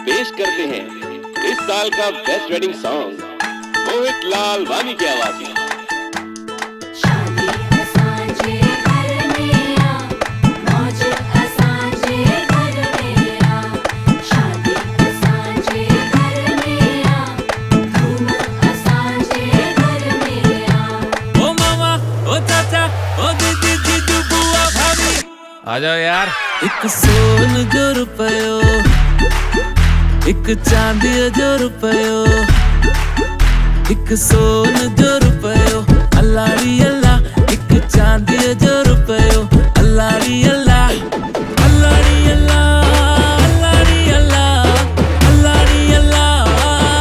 पेश करते हैं इस साल का best wedding song Mohit Lalwani की आवाज में। आ जाओ यार। एक सोन जो रुपयो, एक चांदी जो रुपयो, एक सोन जो रुपयो, अल्लाड़ी अल्लाह, एक चांदी जो रुपयो, अल्लाड़ी अल्लाह, अल्लाड़ी अल्लाह, अल्लाड़ी अल्लाह, अल्लाड़ी अल्लाह,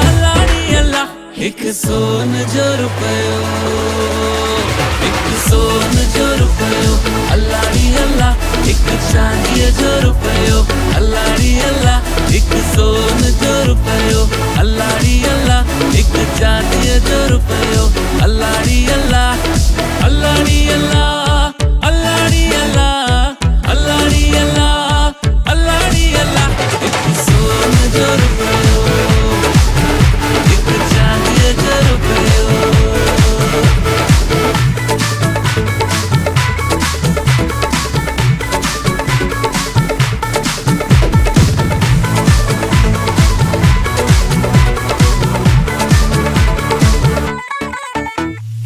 अल्लाड़ी अल्लाह। एक सोन जो रुपयो, एक सोन जो रुपयो, अल्लाड़ी अल्लाह, एक चांदी जो रुपयो, अल्लाड़ी अल्लाह, एक सोन जो रुपयो, अल्लाड़ी अल्लाह, एक चांदी जो रुपयो, अल्लाड़ी अल्लाह, अल्लाड़ी अल्लाह, अल्लाड़ी अल्लाह, अल्लाड़ी अल्लाह, अल्लाड़ी अल्लाह। एक सोन जो रुपयो, एक चांदी जो रुपयो।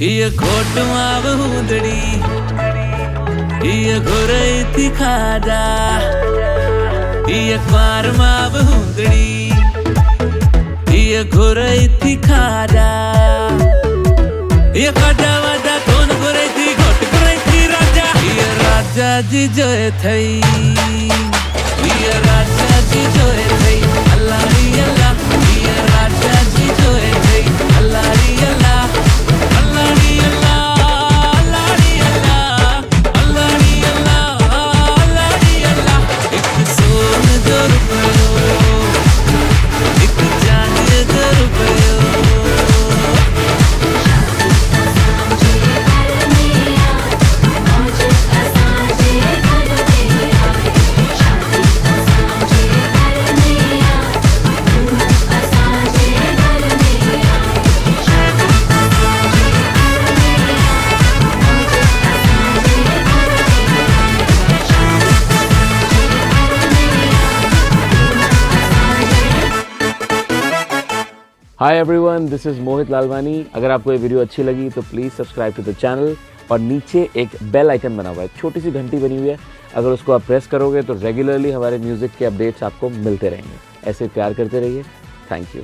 ये घोट माव हुंदड़ी, ये घोरई थी खाजा, ये क्वार माव हुंदड़ी, ये घोरई थी खाजा, ये खाजा वाजा कौन घोरई थी, घोट घोरई थी राजा। ये राजा जी जो थई, ये राजा जी जो थई, अल्लाड़ी अल्लाह, ये राजा जी जो थई, अल्लाड़ी अल्लाह, अल्लाड़ी अल्लाह, अल्लाड़ी अल्लाह, अल्लाड़ी अल्लाह, अल्लाड़ी अल्लाह। एक सोन जो रुपयो, एक चांदी जो रुपयो। Hi everyone, this is Mohit Lalwani. अगर आपको ये वीडियो अच्छी लगी तो please subscribe to the channel और नीचे एक बेल आइकन बना हुआ है, छोटी सी घंटी बनी हुई है। अगर उसको आप प्रेस करोगे तो रेगुलरली हमारे म्यूज़िक के अपडेट्स आपको मिलते रहेंगे। ऐसे प्यार करते रहिए। Thank you.